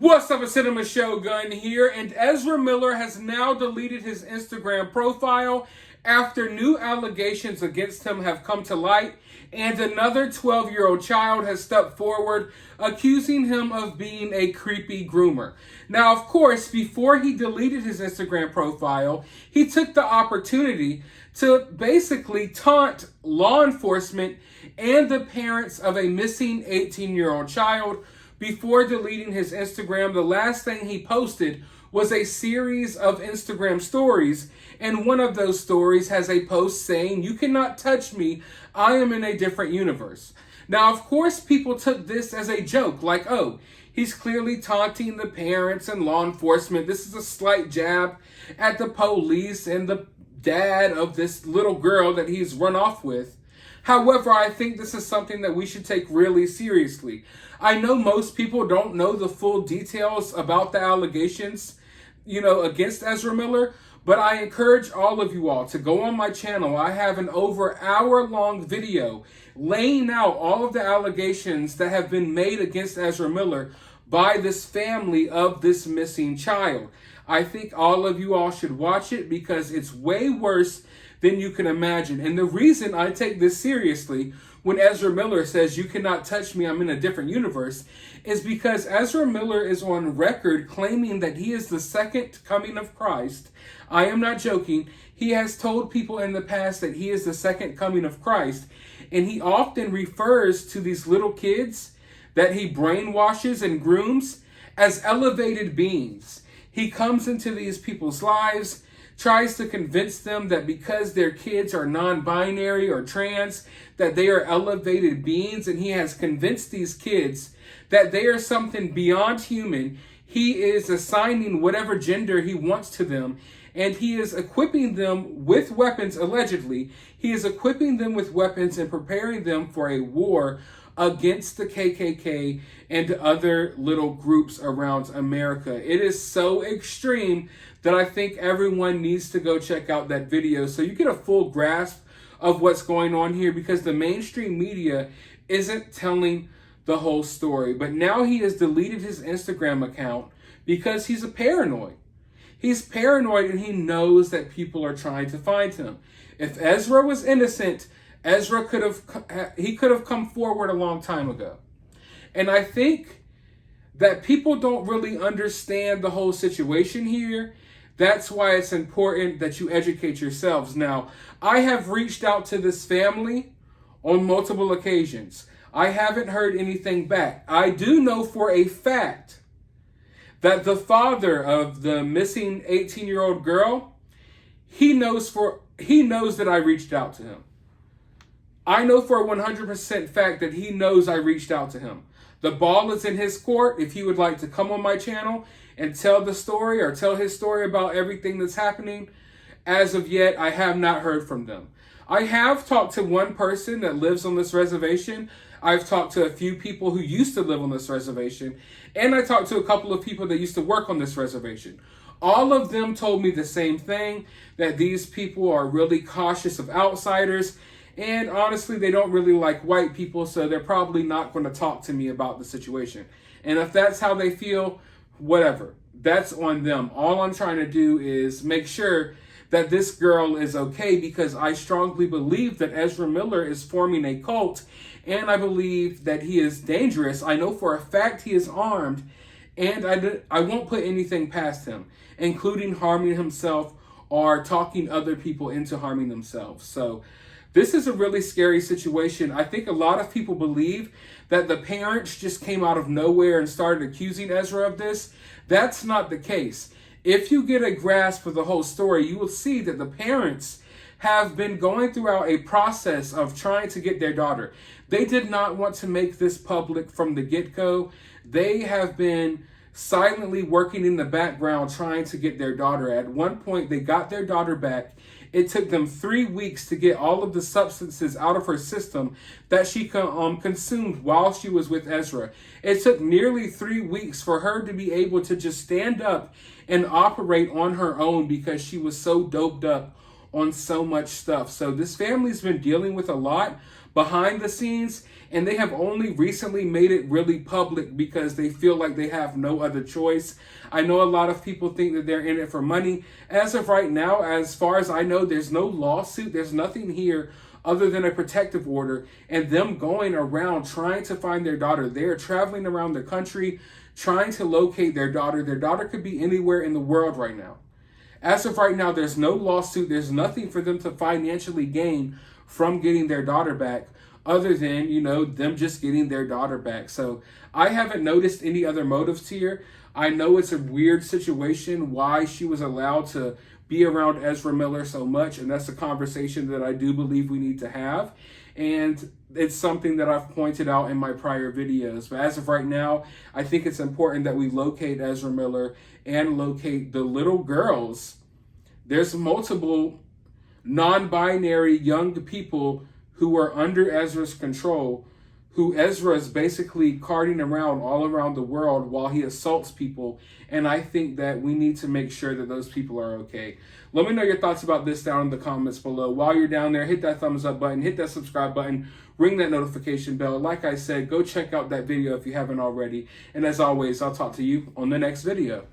What's up, a Cinema Shogun here, and Ezra Miller has now deleted his Instagram profile after new allegations against him have come to light, and another 12-year-old child has stepped forward accusing him of being a creepy groomer. Now, of course, before he deleted his Instagram profile, he took the opportunity to basically taunt law enforcement and the parents of a missing 18-year-old child. Before deleting his Instagram, the last thing he posted was a series of Instagram stories, and one of those stories has a post saying, "You cannot touch me, I am in a different universe." Now, of course, people took this as a joke, like, oh, he's clearly taunting the parents and law enforcement. This is a slight jab at the police and the dad of this little girl that he's run off with. However, I think this is something that we should take really seriously. I know most people don't know the full details about the allegations, against Ezra Miller, but I encourage all of you all to go on my channel. I have an over hour-long video laying out all of the allegations that have been made against Ezra Miller by this family of this missing child. I think all of you all should watch it because it's way worse than you can imagine. And the reason I take this seriously when Ezra Miller says, "You cannot touch me, I'm in a different universe," is because Ezra Miller is on record claiming that he is the second coming of Christ. I am not joking. He has told people in the past that he is the second coming of Christ. And he often refers to these little kids that he brainwashes and grooms as elevated beings. He comes into these people's lives, tries to convince them that because their kids are non-binary or trans, that they are elevated beings, and he has convinced these kids that they are something beyond human. He is assigning whatever gender he wants to them, and he is equipping them with weapons, allegedly. He is equipping them with weapons and preparing them for a war against the KKK and other little groups around America. It is so extreme that I think everyone needs to go check out that video so you get a full grasp of what's going on here, because the mainstream media isn't telling the whole story. But now he has deleted his Instagram account because he's a paranoid. He's paranoid and he knows that people are trying to find him. If Ezra was innocent, Ezra could have come forward a long time ago. And I think that people don't really understand the whole situation here. That's why it's important that you educate yourselves. Now, I have reached out to this family on multiple occasions. I haven't heard anything back. I do know for a fact that the father of the missing 18-year-old girl, he knows that I reached out to him. I know for a 100% fact that he knows I reached out to him. The ball is in his court. If he would like to come on my channel and tell the story or tell his story about everything that's happening, as of yet, I have not heard from them. I have talked to one person that lives on this reservation. I've talked to a few people who used to live on this reservation. And I talked to a couple of people that used to work on this reservation. All of them told me the same thing, that these people are really cautious of outsiders. And honestly, they don't really like white people, so they're probably not going to talk to me about the situation. And if that's how they feel, whatever. That's on them. All I'm trying to do is make sure that this girl is okay, because I strongly believe that Ezra Miller is forming a cult, and I believe that he is dangerous. I know for a fact he is armed, and I won't put anything past him, including harming himself or talking other people into harming themselves. So this is a really scary situation. I think a lot of people believe that the parents just came out of nowhere and started accusing Ezra of this. That's not the case. If you get a grasp of the whole story, you will see that the parents have been going throughout a process of trying to get their daughter. They did not want to make this public from the get-go. They have been silently working in the background trying to get their daughter. At one point, they got their daughter back. It took them 3 weeks to get all of the substances out of her system that she consumed while she was with Ezra. It took nearly 3 weeks for her to be able to just stand up and operate on her own because she was so doped up on so much stuff. So this family's been dealing with a lot, behind the scenes, and they have only recently made it really public because they feel like they have no other choice. I know a lot of people think that they're in it for money. As of right now, as far as I know, there's no lawsuit. There's nothing here other than a protective order and them going around trying to find their daughter. They are traveling around the country trying to locate their daughter. Their daughter could be anywhere in the world right now. As of right now, there's no lawsuit. There's nothing for them to financially gain from getting their daughter back other than, them just getting their daughter back. So I haven't noticed any other motives here. I know it's a weird situation why she was allowed to be around Ezra Miller so much, and that's a conversation that I do believe we need to have. And it's something that I've pointed out in my prior videos. But as of right now, I think it's important that we locate Ezra Miller and locate the little girls. There's multiple non-binary young people who are under Ezra's control, who Ezra is basically carting around all around the world while he assaults people. And I think that we need to make sure that those people are okay. Let me know your thoughts about this down in the comments below. While you're down there, hit that thumbs up button, hit that subscribe button, ring that notification bell. Like I said, go check out that video if you haven't already. And as always, I'll talk to you on the next video.